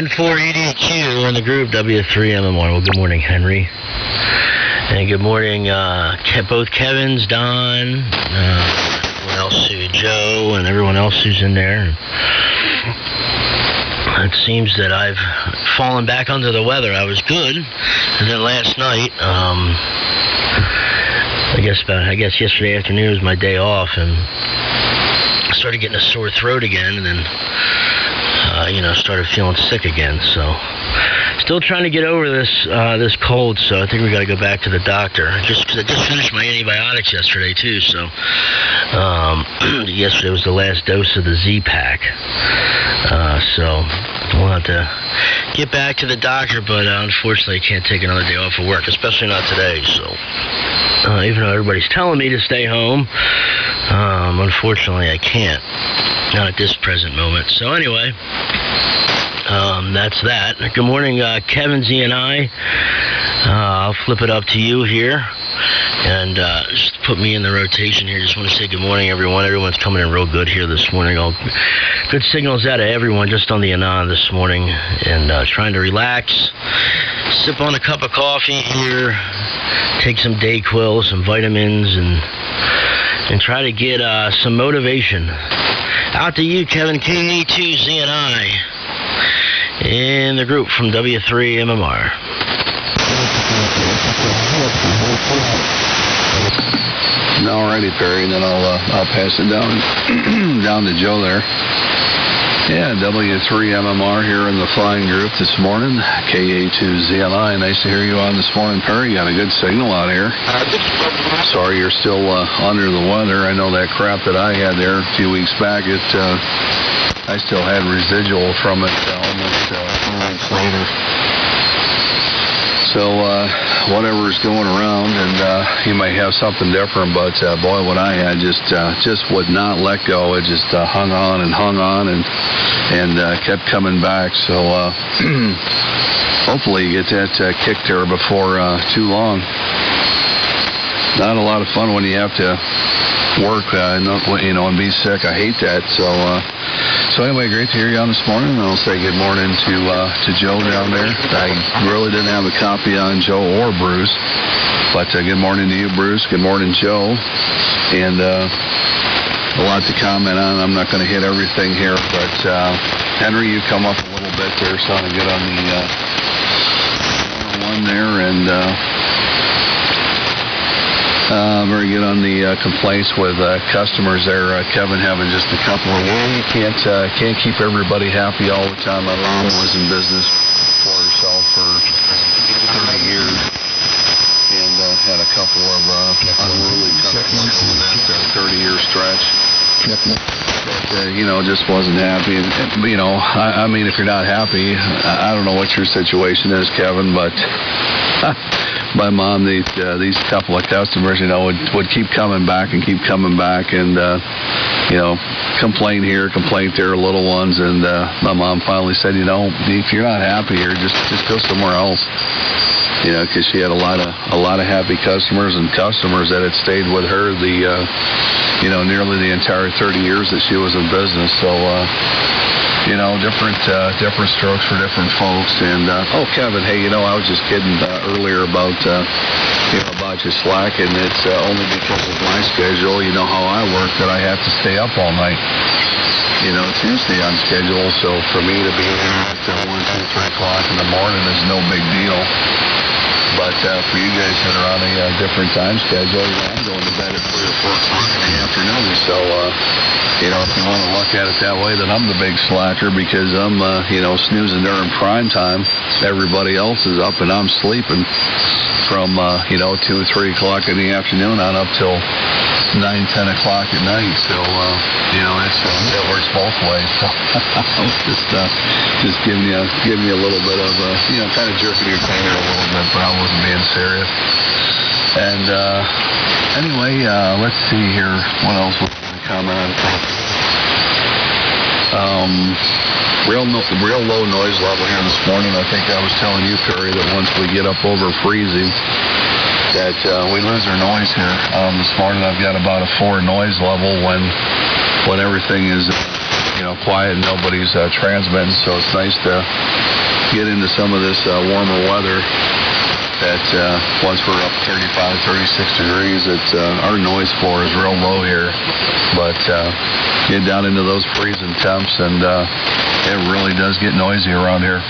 N4EDQ in the group W3MMR. Well, good morning, Henry. And good morning, both Kevins, Don, everyone else, Joe, and everyone else who's in there. It seems that I've fallen back under the weather. I was good, and then last night, I guess yesterday afternoon was my day off, and I started getting a sore throat again, and then started feeling sick again. So still trying to get over this cold, so I think we got to go back to the doctor. Just because I just finished my antibiotics yesterday too, so yesterday was the last dose of the Z-Pack. So we'll have to get back to the doctor, but unfortunately I can't take another day off of work, especially not today. So even though everybody's telling me to stay home, unfortunately I can't. Not at this present moment. So anyway, that's that. Good morning, Kevin, Z, and I. I'll flip it up to you here. And just put me in the rotation here. Just want to say good morning, everyone. Everyone's coming in real good here this morning. All good signals out of everyone just on the Anon this morning. And trying to relax, sip on a cup of coffee here, take some Dayquil, some vitamins, and try to get some motivation. Out to you, Kevin, KA2Z and I, in the group from W3MMR. Alrighty, Perry, and then I'll pass it down to Joe there. Yeah, W3MMR here in the flying group this morning. KA2ZLI, nice to hear you on this morning, Perry. You got a good signal out here. Sorry you're still under the weather. I know that crap that I had there a few weeks back, I still had residual from it almost 2 months later. So whatever's going around, and you might have something different, but boy, what I had just would not let go. It just hung on and kept coming back. So hopefully you get that kicked there before too long. Not a lot of fun when you have to work, and be sick. I hate that. So anyway, great to hear you on this morning. And I'll say good morning to Joe down there. I really didn't have a copy on Joe or Bruce, but good morning to you, Bruce. Good morning, Joe. And a lot to comment on. I'm not going to hit everything here, but Henry, you come up a little bit there, sounding good on the one there, and very good on the complaints with customers there. Kevin having just a couple of, you can't keep everybody happy all the time. My mom was in business for herself for 30 years and had a couple of unruly customers over that 30-year stretch. But, just wasn't happy. And, I mean, if you're not happy, I don't know what your situation is, Kevin, but my mom, these couple of customers, would keep coming back and complain here, complaint there, little ones, and my mom finally said, if you're not happy here, just go somewhere else. Because she had a lot of happy customers and customers that had stayed with her nearly the entire 30 years that she was in business. So, different strokes for different folks. And Kevin, hey, I was just kidding earlier about you slacking. It's only because of my schedule. You know how I work, that I have to stay up all night. It's usually on schedule, so for me to be there at 1, 2, 3 o'clock in the morning is no big deal. But for you guys that are on a different time schedule, I'm going to bed at 3 or 4 o'clock in the afternoon. So, if you want to look at it that way, then I'm the big slacker, because I'm, snoozing during prime time. Everybody else is up and I'm sleeping from, 2 or 3 o'clock in the afternoon on up till 9, 10 o'clock at night. So, it works both ways. So I was just giving you a little bit of, kind of jerking your finger a little bit, but I wasn't being serious. And anyway, let's see here. What else was going to comment on? Real low noise level here this morning. I think I was telling you, Perry, that once we get up over freezing, that we lose our noise here. This morning I've got about a 4 noise level when everything is quiet and nobody's transmitting. So it's nice to get into some of this warmer weather. That once we're up 35, 36 degrees, our noise floor is real low here. But get down into those freezing temps, and it really does get noisy around here.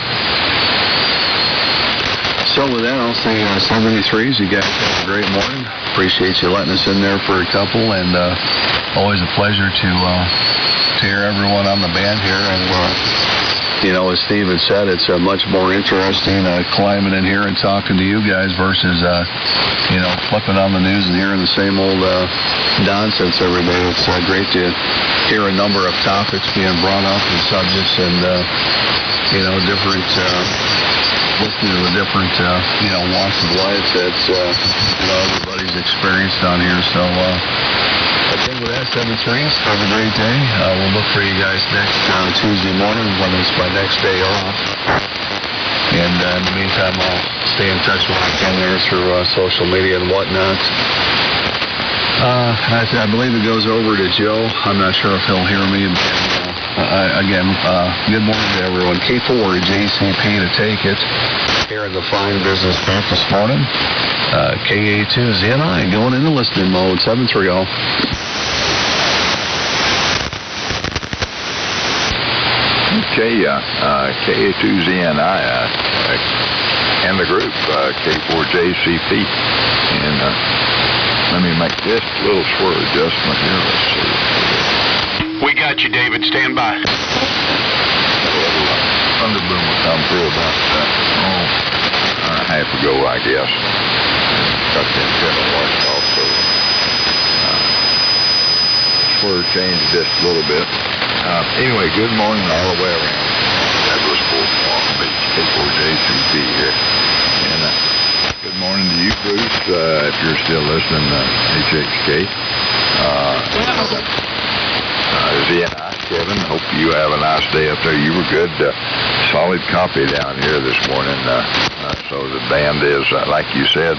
So with that, I'll say 73s. You guys have a great morning. Appreciate you letting us in there for a couple, and always a pleasure to hear everyone on the band here. And as Steve had said, it's much more interesting climbing in here and talking to you guys versus flipping on the news and hearing the same old nonsense every day. It's great to hear a number of topics being brought up and subjects, and different. Listening to the different, walks of life that, everybody's experienced down here. So, again, with that, 73s, have a great day. We'll look for you guys next Tuesday morning when it's my next day off. And in the meantime, I'll stay in touch when I can there through social media and whatnot. I believe it goes over to Joe. I'm not sure if he'll hear me. Again, good morning to everyone. K4 JCP to take it here in the fine business park this morning. KA2ZNI going into listening mode, 730. Okay, KA2ZNI and the group, K4JCP. And let me make this little swirl adjustment here. Let's see. We got you, David. Stand by. A little thunderboom will come through about hour and a half ago, I guess. Got the antenna washed off, so swirl changed just a little bit. Anyway, good morning all the way around. Douglas Fort Long Beach, K4JCP here. And good morning to you, Bruce, if you're still listening to HXK. ZNI, Kevin, hope you have a nice day up there. You were good. Solid copy down here this morning. So the band is, like you said,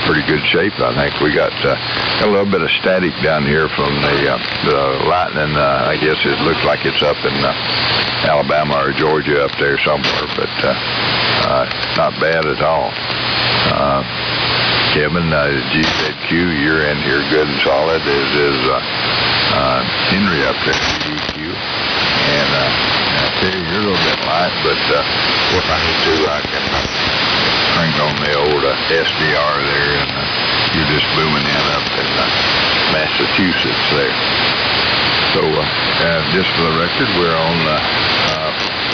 pretty good shape. I think we got a little bit of static down here from the lightning. I guess it looks like it's up in Alabama or Georgia up there somewhere, but not bad at all. Kevin, GZQ, you're in here good and solid, as is Henry up there, GQ. And I tell you, you're a little bit light, but if I need to, I can crank on the old SDR there, and you're just booming in up in Massachusetts there. So just for the record, we're on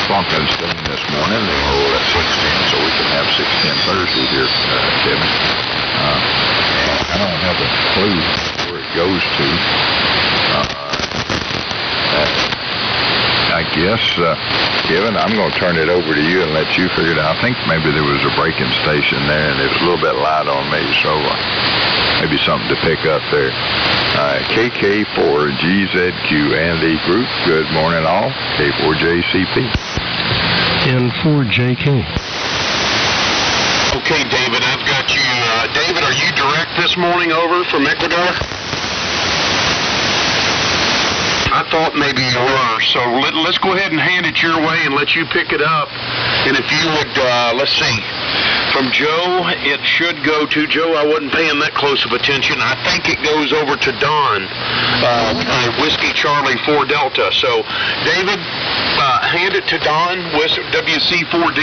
Frankenstein this morning. They roll at 6:10, so we can have 6:10 Thursday here, Kevin. I don't have a clue where it goes to. I guess, Kevin, I'm going to turn it over to you and let you figure it out. I think maybe there was a braking station there, and it was a little bit light on me, so maybe something to pick up there. KK4GZQ and the group, good morning all. K4JCP. And 4JK. Okay, David, I've got you. David, are you direct this morning over from Ecuador? I thought maybe you were, so let's go ahead and hand it your way and let you pick it up. And if you would, let's see, from Joe, it should go to Joe. I wasn't paying that close of attention. I think it goes over to Don, Whiskey Charlie 4 Delta. So, David, hand it to Don, WC4D,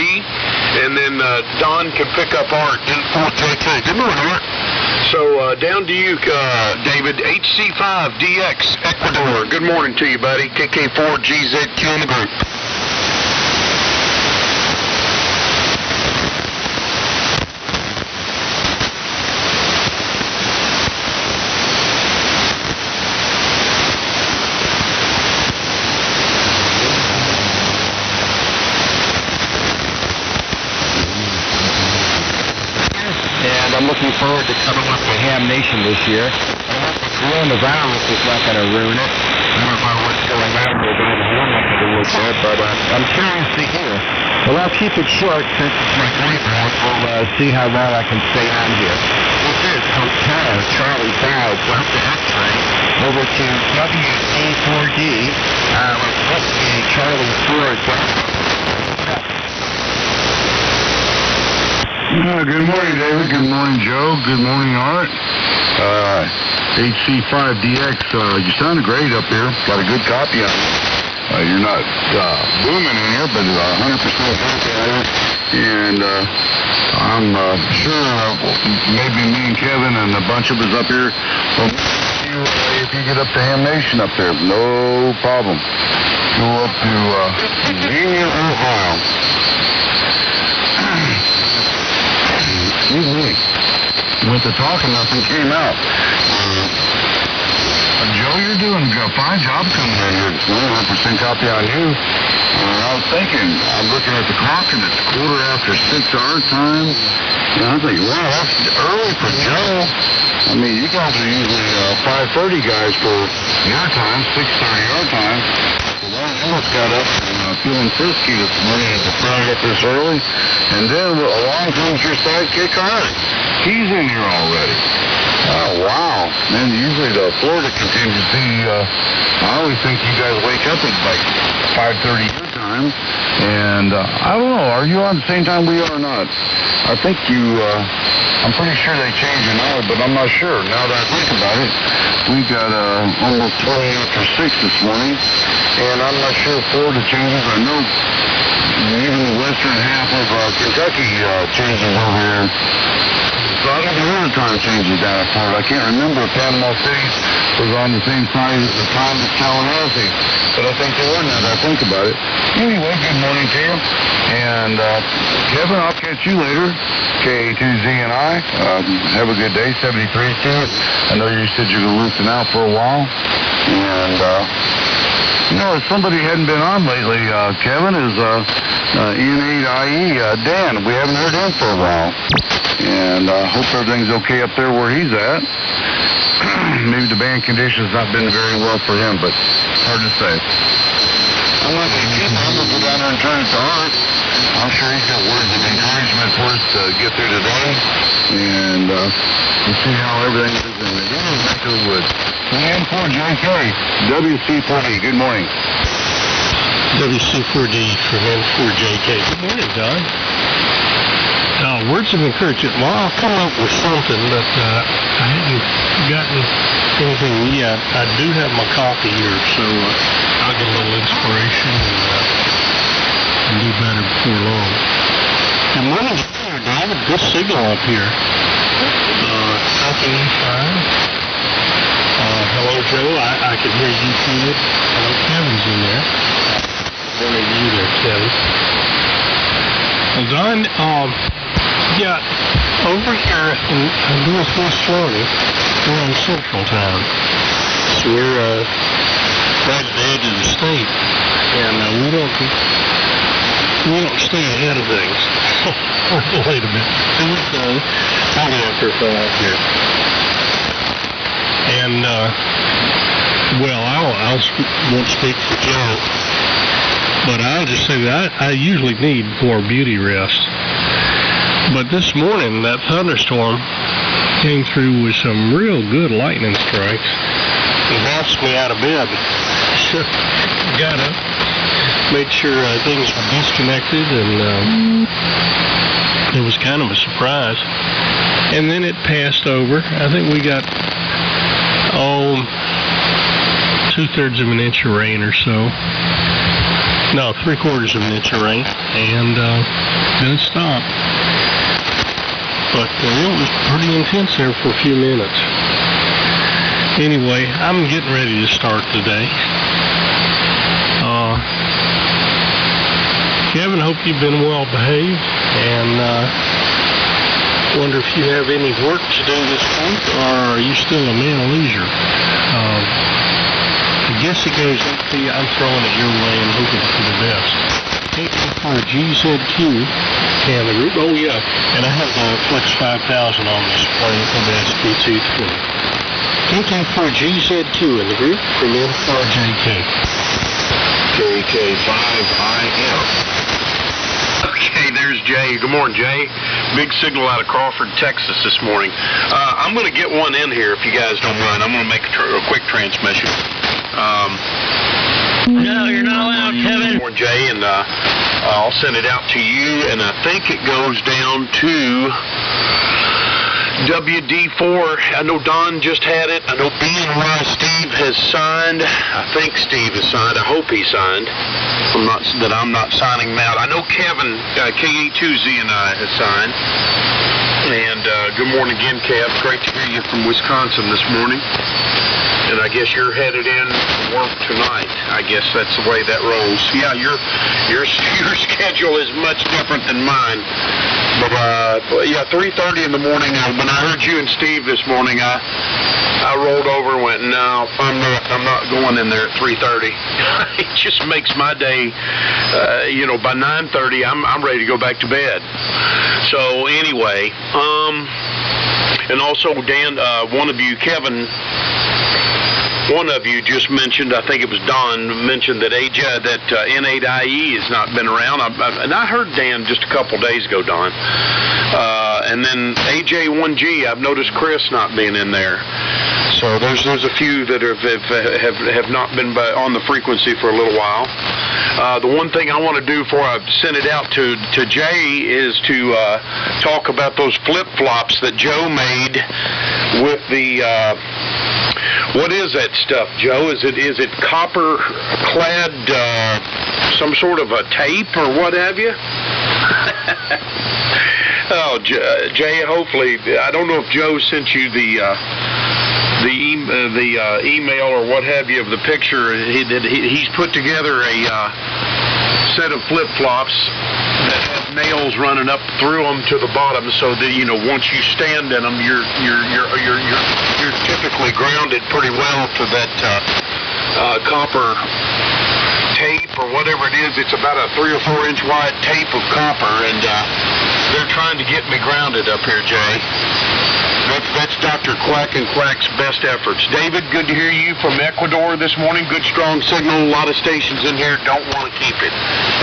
and then Don can pick up Art in 4JK. Good morning, Art. So, down to you, David, HC5DX, Ecuador. Good morning to you, buddy. KK4GZQ in the group. I'm looking forward to coming up to Ham Nation this year. I hope the coronavirus is not going to ruin it. I don't know what's going on with all the warm up of the world there, but I'm curious to hear. Well, I'll keep it short since it's my graveyard. We'll see how long I can stay on here. This is Hotel Charlie 5, Delta X-ray, over to WA4D. Good morning, David. Good morning, Joe. Good morning, Art. HC5DX, you sound great up here. Got a good copy on you. You're not booming in here, but 100% happy on it. And I'm sure maybe me and Kevin and a bunch of us up here will meet you if you get up to Ham Nation up there. No problem. Go up to Union, Ohio. Excuse me. Went to talking, nothing came out. Joe, you're doing a fine job coming in here. It's 100% copy on you. I was thinking, I'm looking at the clock and it's 6:15 our time. And I'm thinking, wow, that's early for Joe. I mean, you guys are usually 5:30 guys for your time, 6:30 our time. Well, I almost got up and feeling frisky this morning at the front up this early. And then along comes your sidekick, Art. He's in here already. Oh, wow. Man, usually the Florida contingency, I always think you guys wake up at like 5:30 your time. And I don't know, are you on the same time we are or not? I think you, I'm pretty sure they changed an hour, but I'm not sure. Now that I think about it, we got almost 20 after 6 this morning. And I'm not sure if Florida changes. I know even the western half of Kentucky changes over here. So I don't know the time changes down in Florida. I can't remember if Panama City was on the same side at the time as Tallahassee. But I think they were now that I think about it. Anyway, good morning to you. And Kevin, I'll catch you later. K2Z and I. Have a good day. 73 to you. I know you said you're going to loosen out for a while. And, you know, if somebody hadn't been on lately, Kevin, is N8IE Dan. We haven't heard him for a while. And I hope everything's okay up there where he's at. Maybe the band condition's not been very well for him, but hard to say. I'm not going to keep him. I'm going to go down there and turn it to Art. I'm sure he's got words of encouragement for us to get through today. And we'll see how everything is in the neck of the woods. N4JK, WC4D, good morning. WC4D from N4JK. Good morning, Don. Words of encouragement. Well, I'll come up with something, but I haven't gotten anything yet. I do have my copy here, so I'll get a little inspiration and do better before long. Good morning, David. Good signal up here. Talking fine. Hello, Joe. I can hear you good. Hello, Kevin's in there. Good morning to you there, Kevin. Well, Don, yeah, over here in Northwest Florida, we're on Central Time. So we're right at the edge of the state, and we don't stay ahead of things. Wait a minute. I'll get after 5 here. And, well, I won't speak for Joe, but I'll just say that I usually need more beauty rest. But this morning, that thunderstorm came through with some real good lightning strikes and bounced me out of bed. So, got up, made sure things were disconnected, and it was kind of a surprise. And then it passed over. I think we got, 2/3 of an inch of rain or so. No, 3/4 of an inch of rain, and then it stopped. But it was pretty intense there for a few minutes. Anyway, I'm getting ready to start the day. Kevin, hope you've been well behaved, and wonder if you have any work to do this week, or are you still a man of leisure? I guess it goes up to you. I'm throwing it your way and hoping for the best. HC5DX and the group. Oh yeah, and I have the Flex 5000 on display from the SP220. HC5DX in the group from N4JK. KK5IM. Okay, there's Jay. Good morning, Jay. Big signal out of Crawford, Texas this morning. I'm going to get one in here if you guys don't mind. I'm going to make a quick transmission. No, you're not allowed, Kevin. Good morning, Jay, and I'll send it out to you, and I think it goes down to WD4. I know Don just had it. I know B&Y Steve has signed. I think Steve has signed. I hope he signed. I'm not signing him out. I know Kevin, KE2Z&I has signed. And good morning again, Kev. Great to hear you from Wisconsin this morning. And I guess you're headed in to work tonight. I guess that's the way that rolls. Yeah, your schedule is much different than mine. But yeah, 3:30 in the morning. When I heard you and Steve this morning, I rolled over and went, no, I'm not going in there at 3:30. It just makes my day. By 9:30, I'm ready to go back to bed. So anyway, and also Dan, Kevin. One of you just mentioned, I think it was Don, mentioned that N8IE has not been around. And I heard Dan just a couple days ago, Don. And then AJ1G, I've noticed Chris not being in there. So there's a few that have not been on the frequency for a little while. The one thing I want to do before I send it out to Jay is to talk about those flip-flops that Joe made with the... what is that stuff, Joe? Is it copper-clad, some sort of a tape or what have you? Oh, Jay, hopefully, I don't know if Joe sent you the email or what have you of the picture. He's put together a set of flip-flops that have nails running up through them to the bottom, so that once you stand in them, you're typically grounded pretty well to that copper tape or whatever it is. It's about a 3 or 4 inch wide tape of copper, and they're trying to get me grounded up here, Jay. That's Dr. Quack and Quack's best efforts. David, good to hear you from Ecuador this morning. Good, strong signal. A lot of stations in here don't want to keep it.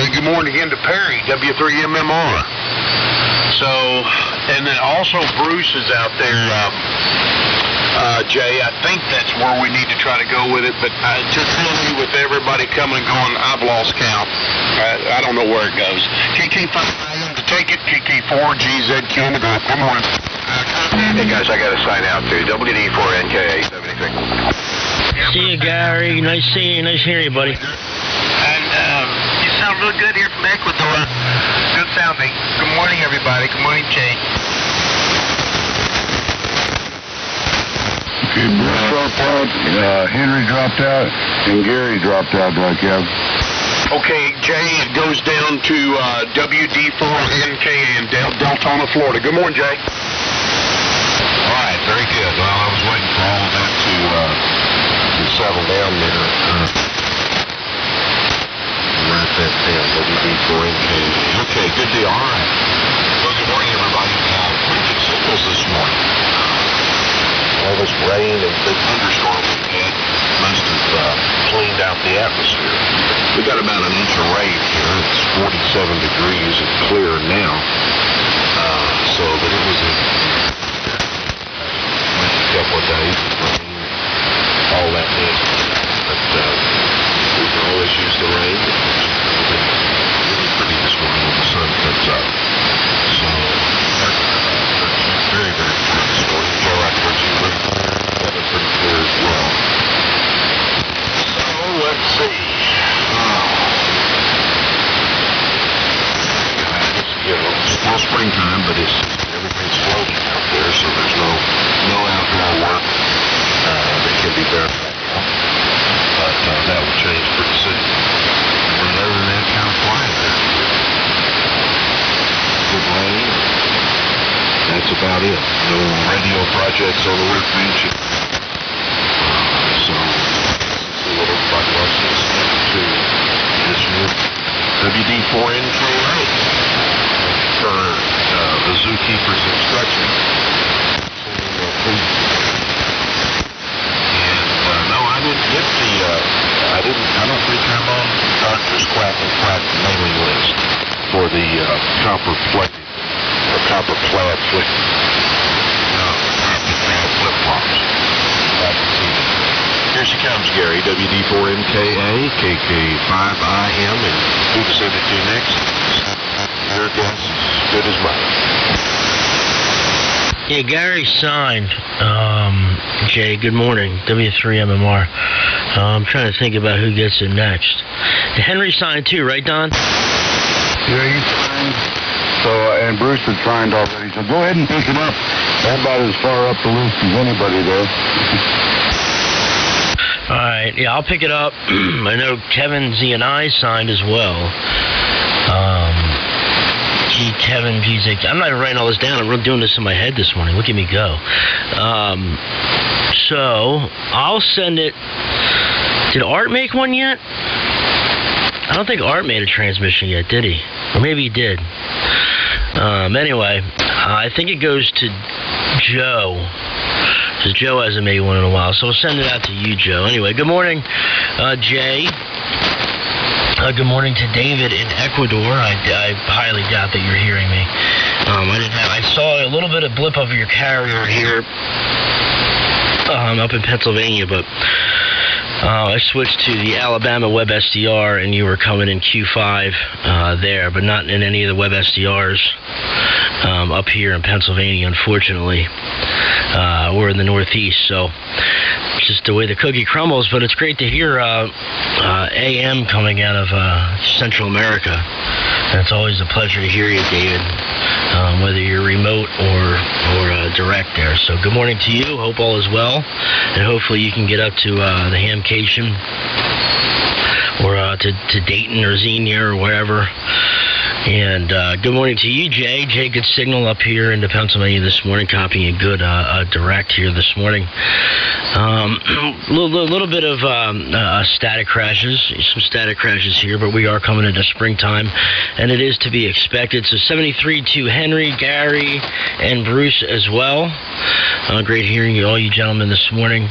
Hey, good morning again to Perry, W3MMR. So, and then also Bruce is out there, Jay. I think that's where we need to try to go with it, but to tell you with everybody coming and going, I've lost count. I don't know where it goes. KK5 to take it, KK4GZQ to go. Good morning. Hey guys, I got to sign out too. WD4NKA 76. See you, Gary. Nice seeing you. Nice hearing you, buddy. And you sound real good here from Ecuador. Good sounding. Good morning, everybody. Good morning, Jay. Okay, Bruce dropped out, Henry dropped out, and Gary dropped out, Kev. Okay, Jay, it goes down to WD4NKA in Deltona, Florida. Good morning, Jay. All right, very good. Well, I was waiting for all of that to settle down there. Write that down, WD4NKA. Okay, good deal. All right. Well, good morning, everybody. Pretty good signals this morning. All this rain and big thunderstorm we've had must have cleaned out the atmosphere. We got about an inch of rain here. It's 47 degrees and clear now. So that it was a couple of days of rain, all that mess. But we can always use the rain. It's really pretty this morning when the sun comes up. So very, very clear this morning. Joe, I told you that was pretty clear as well. So let's see. Still springtime, but everything's floating out there, so there's no outdoor work that can be done right now. But that will change pretty soon. And other than that, kind of quiet there. Good rain. That's about it. No radio projects on the workbench. So let's see what everybody else is to this year. WD4NKA. For the zookeeper's instruction. And no, I didn't get I don't think I'm on Doctor's Quack and Quack mailing list for the copper plated or copper clad flip-flops. I can see that. Here she comes, Gary. WD4MKA, KK5IM, and who to send it to next? Your guess is as good as mine. Yeah, Gary signed. Jay, good morning. W3MMR. I'm trying to think about who gets it next. Henry signed too, right, Don? Yeah, he signed. So, and Bruce has signed already. So go ahead and pick it up. That's about as far up the list as anybody there. All right, yeah, I'll pick it up. I know Kevin Z and I signed as well. Kevin G6. I'm not even writing all this down. I'm doing this in my head this morning. Look at me go. So I'll send it. Did Art make one yet? I don't think Art made a transmission yet, did he? Or maybe he did. Anyway, I think it goes to Joe. Because Joe hasn't made one in a while. So I'll send it out to you, Joe. Anyway, good morning, Jay. Good morning to David in Ecuador. I highly doubt that you're hearing me. I saw a little bit of blip of your carrier here up in Pennsylvania, but I switched to the Alabama Web SDR, and you were coming in Q5 there, but not in any of the Web SDRs up here in Pennsylvania, unfortunately, or in the Northeast. So just the way the cookie crumbles, but it's great to hear AM coming out of Central America. And it's always a pleasure to hear you, David, whether you're remote or direct there. So good morning to you. Hope all is well, and hopefully you can get up to the Hamcation or to Dayton or Xenia or wherever. And good morning to you, Jay. Jay, good signal up here into Pennsylvania this morning, copying a good direct here this morning. Little bit of static crashes, some static crashes here, but we are coming into springtime, and it is to be expected. So 73 to Henry, Gary, and Bruce as well. Great hearing you, all you gentlemen, this morning.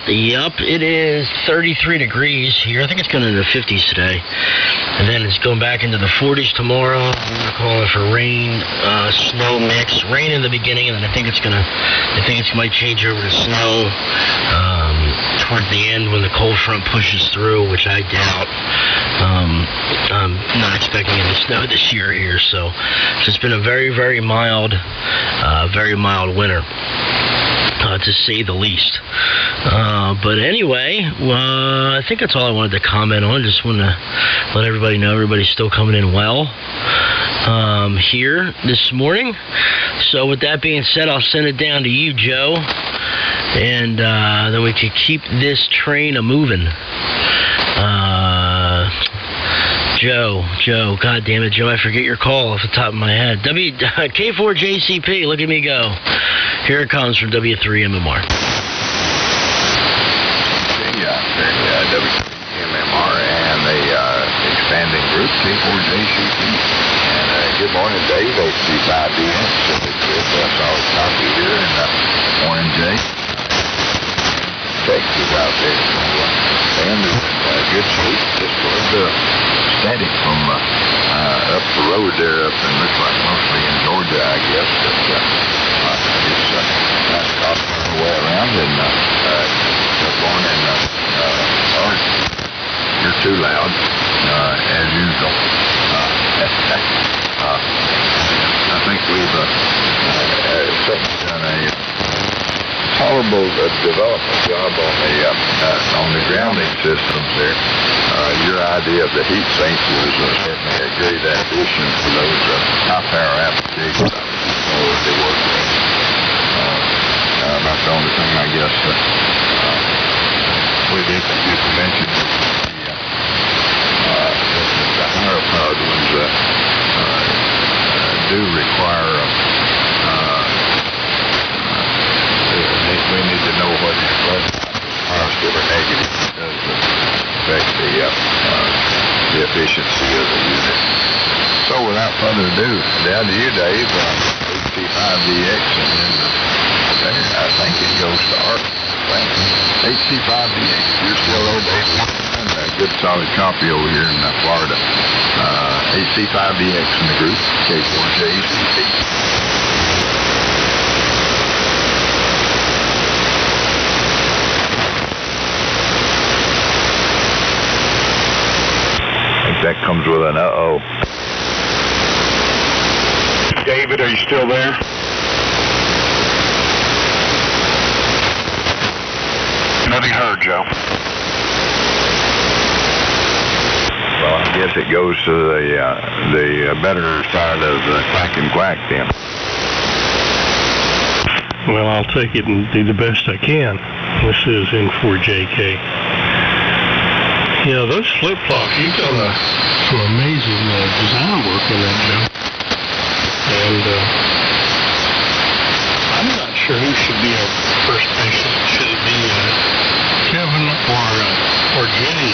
Yep, it is 33 degrees here. I think it's going into the 50s today. And then it's going back into the 40s tomorrow. We're calling for rain, snow mix. Rain in the beginning, and then I think it might change over to snow toward the end when the cold front pushes through, which I doubt. I'm not expecting any snow this year here, so it's just been a very, very mild winter. To say the least. But anyway, I think that's all I wanted to comment on. Just want to let everybody know everybody's still coming in well here this morning. So with that being said, I'll send it down to you, Joe, and then we can keep this train a-moving. Joe, God damn it, Joe, I forget your call off the top of my head. K4JCP, look at me go. Here it comes from W3MMR. W3MMR and the expanding group, K4JCP. And good morning, Dave, HC5DX. It's a solid copy here. And morning, Jay. Texas out there. And good sleep. Just a little bit static from up the road there, up in, looks like mostly in Georgia, I guess. But it's nice coffee on the way around. And good morning, Art. You're too loud, as usual. I think we've certainly done a tolerable development job on the grounding systems there. Your idea of the heat sinks was certainly a great addition to those high power applications. They work. That's the only thing I guess we did mention. The higher powered ones do require we need to know whether it's positive or negative. It does affect the efficiency of the unit. So without further ado, down to you, Dave. HC5DX, and then I think it goes to Art. HC5DX, you're still there, Dave. A good solid copy over here in Florida. HC5DX in the group, K4JCP. that comes with an uh-oh. David, are you still there? Nothing heard, Joe. Well, I guess it goes to the better side of the quack and quack then. Well, I'll take it and do the best I can. This is N4JK. You know, those flip-flops, you've done some amazing design work in that, Joe. And I'm not sure who should be our first patient. Should it be Kevin or Jay?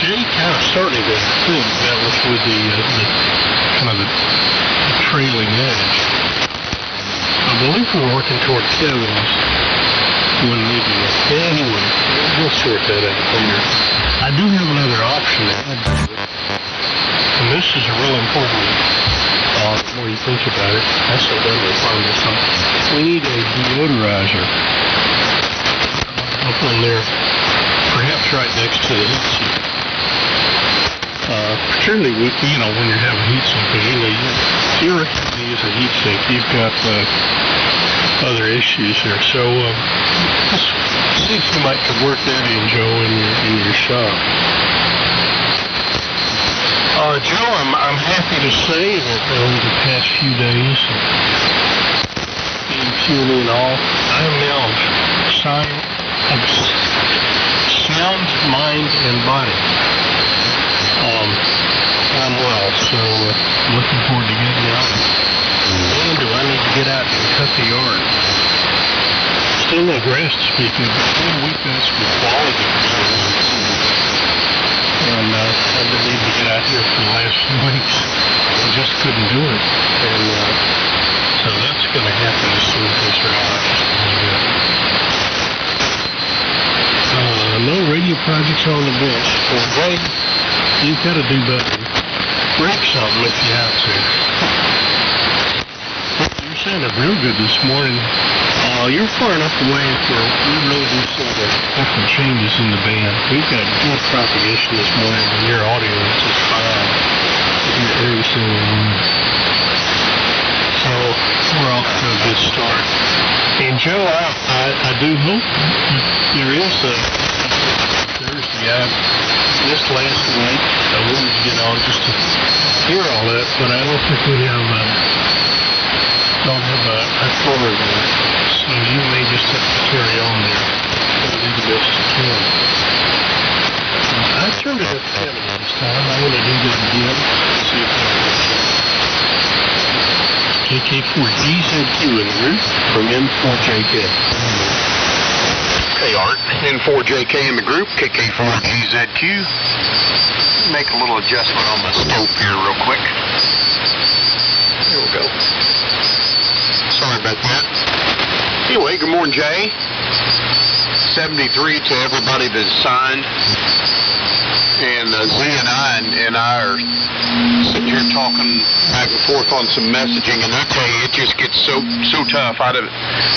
Jay kind of started to think that was with the kind of the trailing edge. I believe we're working toward Kevin's when maybe. Anyway, we'll sort that out later. I do have another option. And this is a real important the more you think about it. That's a better requirement. We need a deodorizer up on there, perhaps right next to the heat sink. Particularly with, when you're having heat sink, if you're going to use a heat sink, you've got other issues there. So let's see if you might could work that in, Joe, in your shop. Joe, I'm happy to say that over the past few days, being puny and all, I am now sound, mind, and body. I'm well, so looking forward to getting out. And do I need to get out and cut the yard? Still no grass to speak of, but we've got some quality. And I've been needing to get out here for the last few weeks. I just couldn't do it. And so that's going to happen as soon as this round just a little bit. No radio projects on the bench. Well, Greg, you've got to do better. Break something if you have to. You're sounding real good this morning. You're far enough away for we really do see the different changes in the band. We've got good propagation this morning, and your audio is just fine. You hear every single one. So we're off to a good start. And Joe, I do hope there is a Thursday. I missed last week. I wanted to get on just to hear all that, but I don't think we have a corner there. So you may just have to carry on there. We'll do the best you can. I turned it up to Kevin this time. I'm going to do that again. See if that works. KK4GZQ in the group from N4JK. Hey, Art. N4JK in the group, KK4GZQ. Make a little adjustment on the scope here real quick. There we go. Sorry about that. Anyway, good morning, Jay. 73 to everybody that's signed. And Z and I are sitting here talking back and forth on some messaging, and I tell you, it just gets so tough.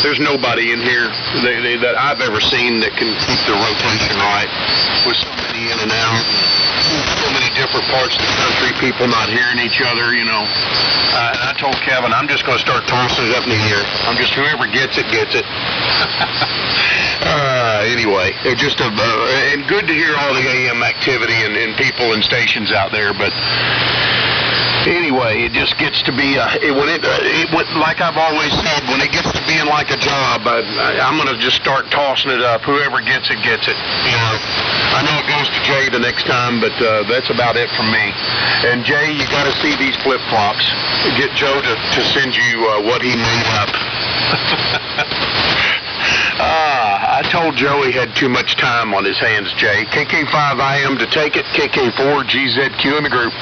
There's nobody in here that I've ever seen that can keep the rotation right with so many in and out. So many different parts of the country, people not hearing each other, And I told Kevin, I'm just going to start tossing it up in the air. Whoever gets it, gets it. Anyway, it's just and good to hear all the AM activity and people and stations out there, but anyway, it just gets to be, like I've always said, when it gets to being like a job, I'm going to just start tossing it up. Whoever gets it, gets it. I know it goes to Jay the next time, but that's about it from me. And Jay, you got to see these flip-flops. Get Joe to send you what he made up. I told Joe he had too much time on his hands, Jay. KK5IM to take it, KK4GZQ in the group.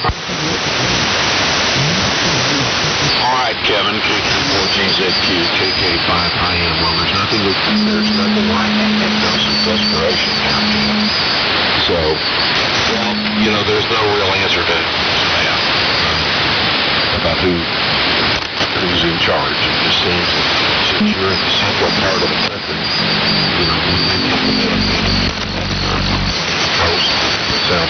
All right, Kevin, KK4GZQ, KK5IM. Well, there's nothing like some desperation down here. So, there's no real answer to that about who's in charge. It just seems that since you're in the central part of the country, maybe up the middle, coast, south.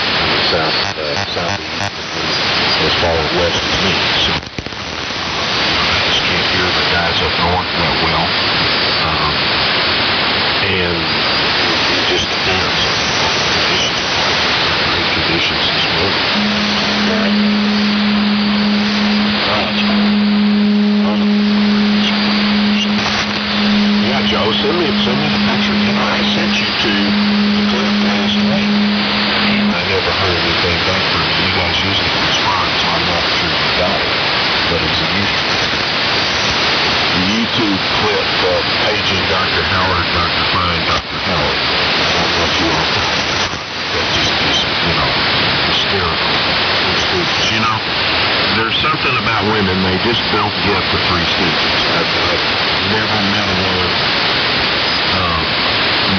west as me. So I just can't hear the guys up north that well. And it just depends on what the conditions are. Great conditions this morning. Yeah, Joe, send me the picture. You know, I sent you to the clip last night, and I never heard anything back from you. You guys usually respond, so I'm not sure you got it. But it's a YouTube clip of paging Dr. Howard, Dr. Fine, Dr. Howard. I don't know if you all got it. That just is, you know, hysterical. Stooges. You know, there's something about women, they just don't get the Three Stooges. I've never met a woman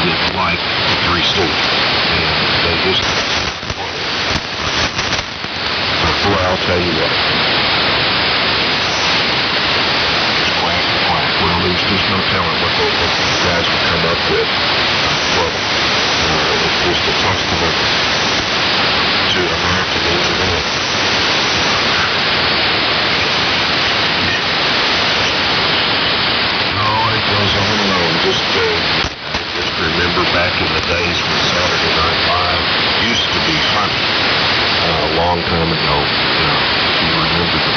that like the Three Stooges. And they just, but boy, I'll tell you what. Well, there's just no telling what these guys would come up with. Well, it's just a testament to American engineering. Oh, it goes on and on. Just remember back in the days when Saturday Night Live used to be funny. A long time ago, you know, if you remember the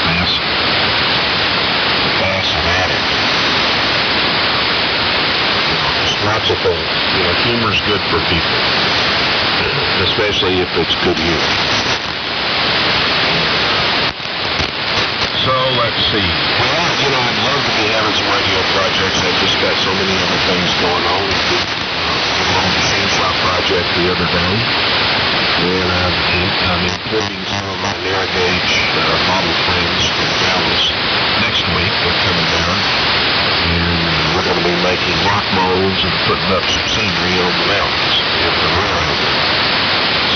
Bass-O-Matic. Lots of things. You know, humor's good for people, especially if it's good humor. So, let's see. Well, you know, I'd love to be having some radio projects. I've just got so many other things going on. A little machine shop project the other day. And I'm importing some of my narrow gauge model frames from Dallas. Next week, they're coming down. And we're going to be making rock molds and putting up some scenery on the mountains in the railroad.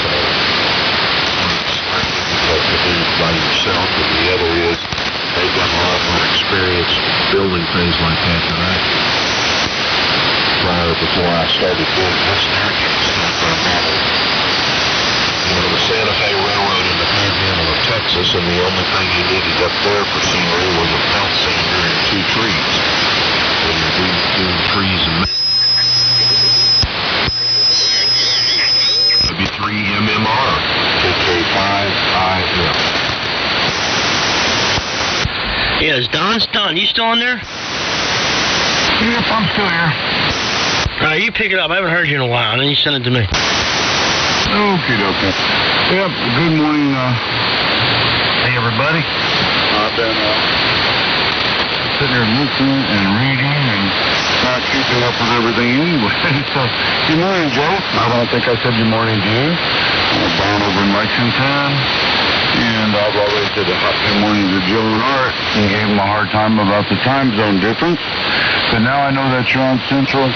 So, it's difficult to do by yourself, and the other is they've got a lot more experience building things like that than I did. Before I started doing this narrative stuff on model. You know, the Santa Fe Railroad in the panhandle of Texas, and the only thing you needed up there for scenery was a belt sander and 2 trees. When you're doing trees and maybe 3 MMR, KK5IM. Yeah, is Don, you still on there? Yep, I'm still here. All right, you pick it up. I haven't heard you in a while, and then you send it to me. Okay. Yep, good morning, hey everybody. I've been sitting here listening and reading and not keeping up with everything anyway. So, good morning, Joe. I don't think I said good morning to you. I'm down over in Lexington, and I've already said good morning to Joe and Art and gave him a hard time about the time zone difference. But now I know that you're on Central.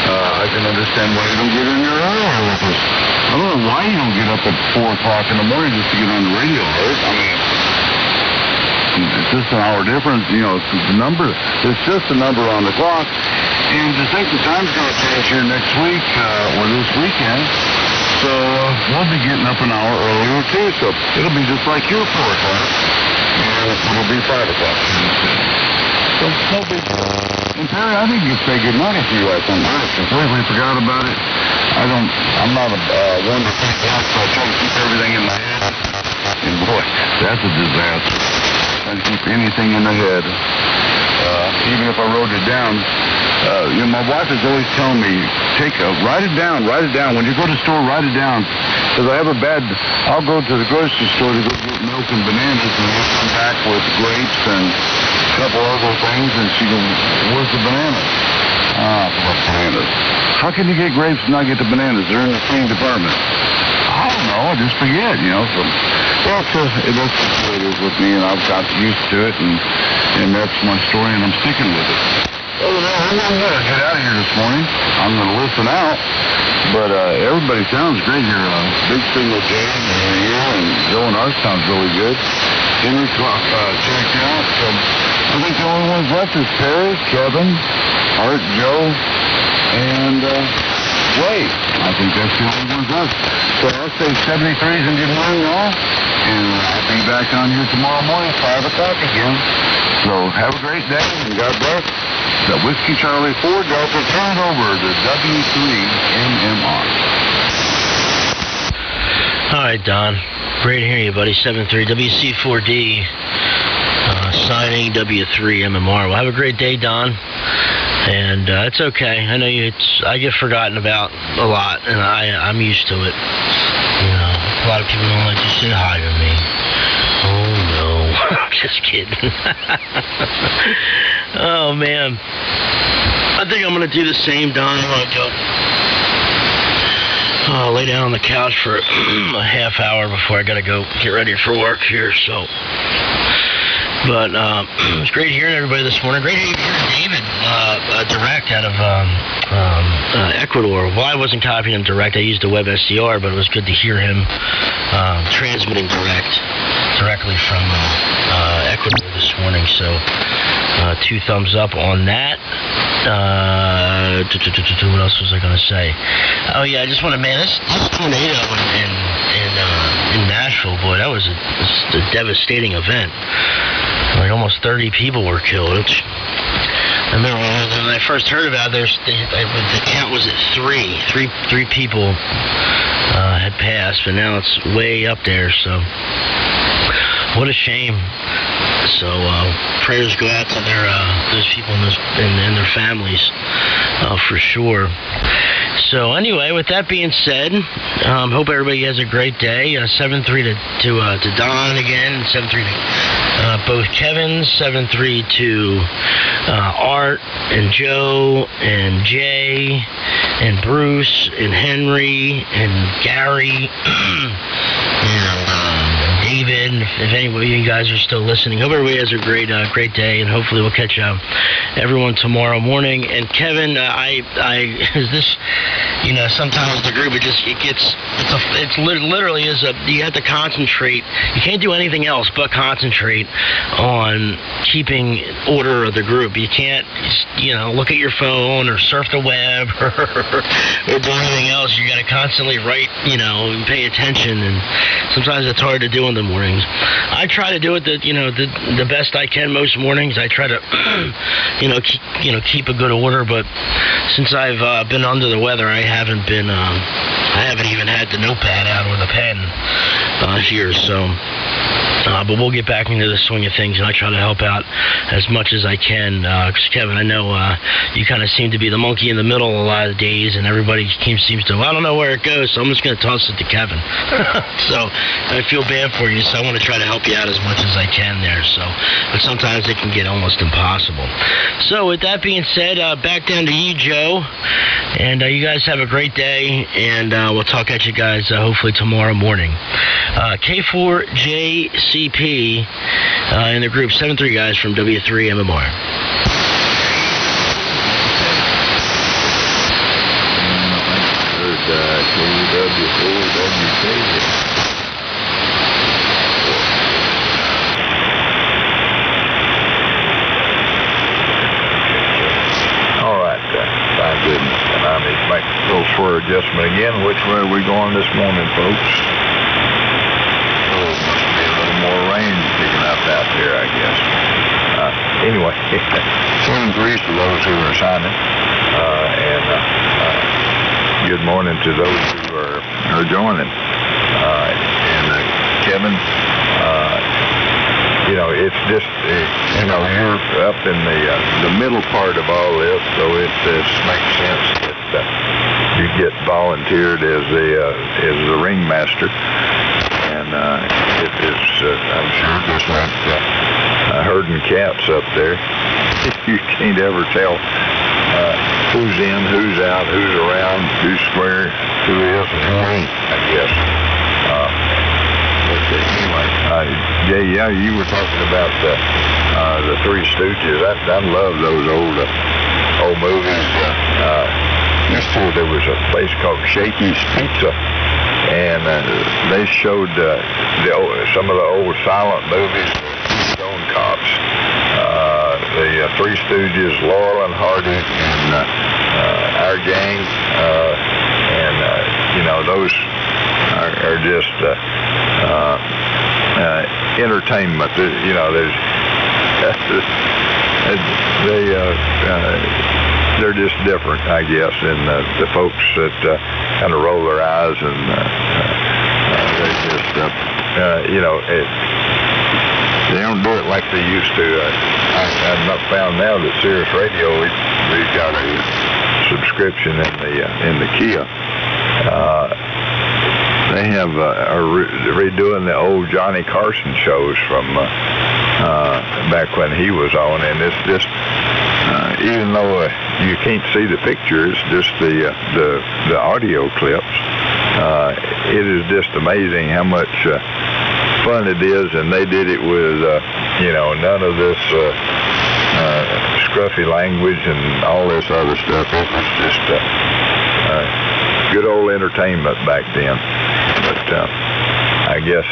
I can understand why you don't get in there early with us. I don't know why you don't get up at 4 o'clock in the morning just to get on the radio, Art. I mean, it's just an hour difference, you know, it's just a number on the clock. And to think the time's going to change here next week, or this weekend, so we'll be getting up an hour earlier too, so it'll be just like your 4 o'clock, and it'll be 5 o'clock. So, no big deal. And Terry, I think you could say good morning to you last night. I completely forgot about it. I'm not a one to think back, so I try to keep everything in my head. And boy, that's a disaster. I keep anything in the head. Even if I wrote it down. You know, my wife is always telling me, write it down. When you go to the store, write it down. Because I'll go to the grocery store to go get milk and bananas, and I'll come back with grapes and a couple other things, and she goes, where's the bananas? Bananas. How can you get grapes and not get the bananas? They're in the same department. I don't know, I just forget, you know. So, well, that's just the way it is with me, and I've got used to it, and that's my story, and I'm sticking with it. Other than that, I'm going to get out of here this morning. I'm going to listen out, but everybody sounds great here. Big thing with Jay and Joe and ours sounds really good. Henry checked out, so I think the only ones left is Perry, Kevin, Art, Joe, and way. I think that's the only one good. So I'll say 73s and good morning, all. And I'll be back on here tomorrow morning, 5 o'clock again. So have a great day, and God bless. The Whiskey Charlie 4 Delta turns over to W3MMR. All right, Don. Great to hear you, buddy. 7-3 WC4D signing W3MMR. Well, have a great day, Don. And it's okay. I know I get forgotten about a lot, and I'm used to it. You know, a lot of people don't like to say hi to me. Oh no, I'm just kidding. Oh man, I think I'm gonna do the same, Don. I'm gonna go lay down on the couch for a half hour before I gotta go get ready for work here. So. But it was great hearing everybody this morning. Great hearing David direct out of Ecuador. Well, I wasn't copying him direct. I used the web SDR, but it was good to hear him transmitting directly from Ecuador this morning. So 2 thumbs up on that. What else was I going to say? Oh, yeah, I just want to, man, this tornado in Nashville, boy, that was a devastating event. Like almost 30 people were killed. I remember when I first heard about it, the count was at 3 people had passed, but now it's way up there. So what a shame. So prayers go out to those people and their families for sure. So anyway, with that being said, hope everybody has a great day. 7-3 to Don again, 7-3 to both Kevins, 7-3 to Art and Joe and Jay and Bruce and Henry and Gary and David. If any of you guys are still listening, hope everybody has a great day, and hopefully we'll catch everyone tomorrow morning. And Kevin, sometimes the group literally you have to concentrate. You can't do anything else but concentrate on keeping order of the group. You can't look at your phone or surf the web or do anything else. You got to constantly write, and pay attention, and sometimes it's hard to do in the mornings. I try to do it the best I can most mornings. I try to keep a good order, but since I've been under the weather, I haven't even had the notepad out or the pen here, so but we'll get back into the swing of things, and I try to help out as much as I can. Because Kevin, I know you kind of seem to be the monkey in the middle a lot of days, and everybody seems to, I don't know where it goes, so I'm just going to toss it to Kevin. So I feel bad for you, so I want to try to help you out as much as I can there. So, but sometimes it can get almost impossible. So with that being said, back down to you, Joe, and you guys have a great day, and we'll talk at you guys hopefully tomorrow morning. K4JCP in the group, 7-3 guys from W3MMR. All right, sounds good. And I need to make a little swear adjustment again. Which way are we going this morning, folks? More rain picking up out there, I guess. Anyway, 7-3 for those who are signing, and good morning to those who are joining. And Kevin, it's just you're up in the middle part of all this, so it makes sense that you get volunteered as the ringmaster. And it is, I'm sure, just like herding cats up there. You can't ever tell who's in, who's out, who's around, who's square, who is and who ain't, I guess. Anyway, yeah, you were talking about the Three Stooges. I love those old movies. Used to, there was a place called Shakey's Pizza, and they showed some of the old silent movies, Stone Cops, the Three Stooges, Laurel and Hardy, and our gang, and you know, those are just entertainment. You know, they're just different, I guess, and the folks that kind of roll their eyes and they just, you know, they don't do it like they used to. I've not found now that Sirius Radio, we've got a subscription in the Kia. They have are redoing the old Johnny Carson shows from back when he was on, and it's just even though you can't see the picture, it's just the audio clips. It is just amazing how much fun it is, and they did it with you know, none of this scruffy language and all this other stuff. It was just good old entertainment back then. But I guess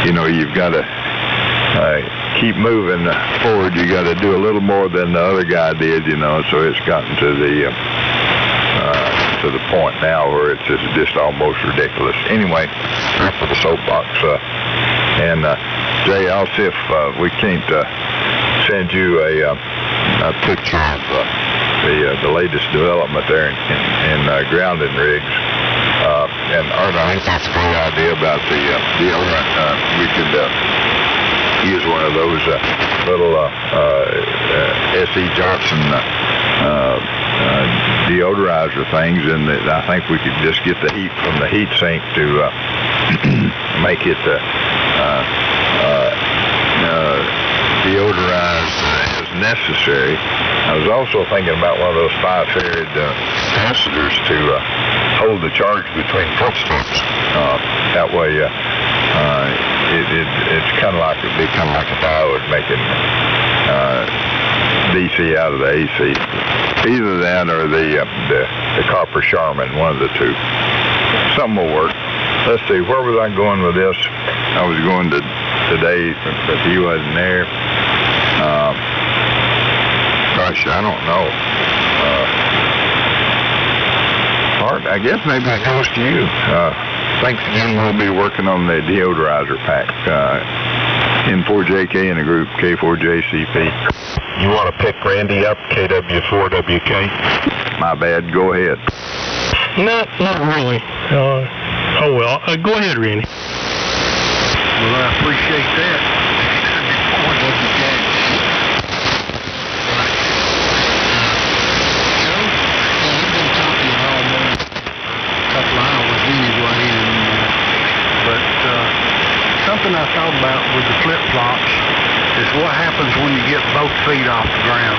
you know, you've got to keep moving forward. You got to do a little more than the other guy did, you know. So it's gotten to the point now where it's just almost ridiculous. Anyway, for the soapbox, and Jay, I'll see if we can't send you a picture of the latest development there in grounding rigs. And Art, I think that's a great idea about the deodorant. We could use one of those little S.E. Johnson deodorizer things, and I think we could just get the heat from the heat sink to make it deodorized as necessary. I was also thinking about one of those 5-threaded capacitors to hold the charge between footsteps. That way, it's kind of like a diode making DC out of the AC. Either that or the copper Charmin, one of the two. Something will work. Let's see, where was I going with this? I was going to today, but he wasn't there. Gosh, I don't know. Art, I guess maybe it goes to you. Thanks again. We'll be working on the deodorizer pack. N4JK in the group K4JCP. You want to pick Randy up, KW4WK? My bad. Go ahead. Not really. Oh well. Go ahead, Randy. Well, I appreciate that. Something I thought about with the flip-flops is what happens when you get both feet off the ground.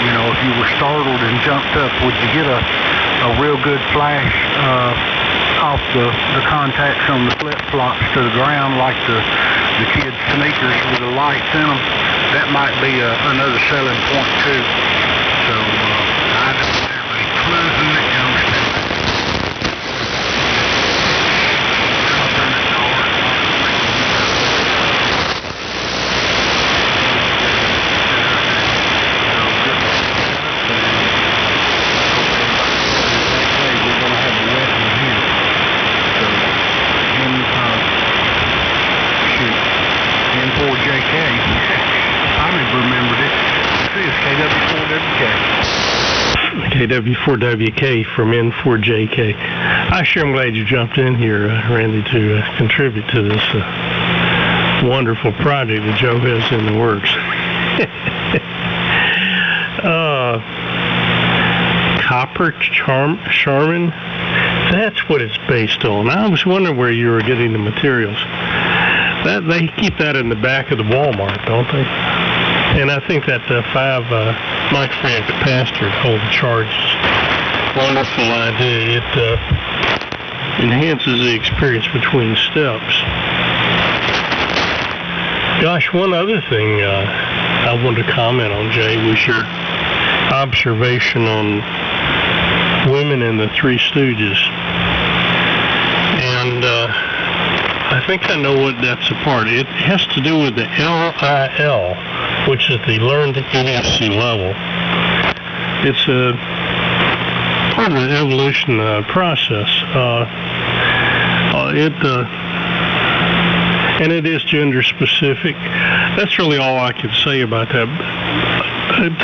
You know, if you were startled and jumped up, would you get a real good flash off the contacts on the flip-flops to the ground like the kids' sneakers with the lights in them? That might be another selling point too. So I don't have any clues in it, you understand. N4JK. I remembered it. It's KW4WK. KW4WK from N4JK. I sure am glad you jumped in here, Randy, to contribute to this wonderful project that Joe has in the works. Copper Charmin? That's what it's based on. I was wondering where you were getting the materials. They keep that in the back of the Walmart, don't they? And I think that 5 microfarad capacitor to hold the charges. Wonderful idea. It enhances the experience between steps. Gosh, one other thing I wanted to comment on, Jay, was your observation on women in the Three Stooges. And I think I know what that's a part. It has to do with the LIL, which is the Learned Idiocy level. It's part of the evolution process. And it is gender specific. That's really all I can say about that.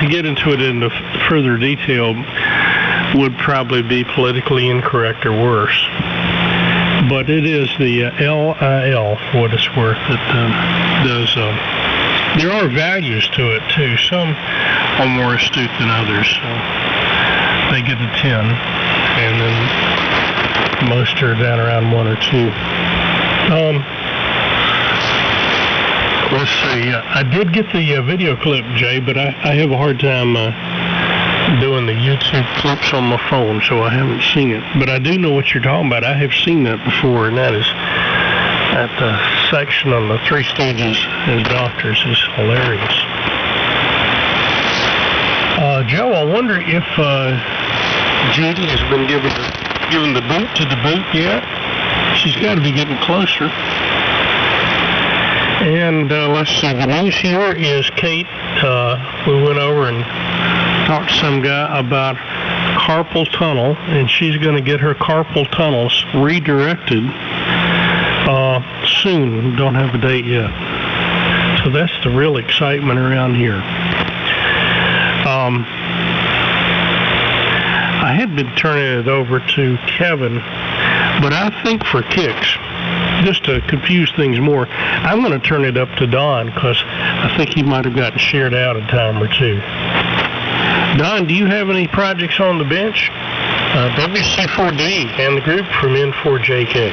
To get into it in further detail would probably be politically incorrect or worse. But it is the LIL, for what it's worth, that does. There are values to it too. Some are more astute than others. So they get a 10, and then most are down around 1 or 2. Let's see. I did get the video clip, Jay, but I have a hard time doing the YouTube clips on my phone, so I haven't seen it. But I do know what you're talking about. I have seen that before, and that is at the section on the 3 stages as doctors is hilarious. Joe, I wonder if Judy has been given the boot to the boot yet. She's got to be getting closer. And let's see, the news here is Kate. We went over and talked to some guy about carpal tunnel, and she's going to get her carpal tunnels redirected soon. Don't have a date yet. So that's the real excitement around here. I had been turning it over to Kevin, but I think for kicks, just to confuse things more, I'm going to turn it up to Don, because I think he might have gotten shared out a time or two. Don, do you have any projects on the bench? WC4D and the group from N4JK.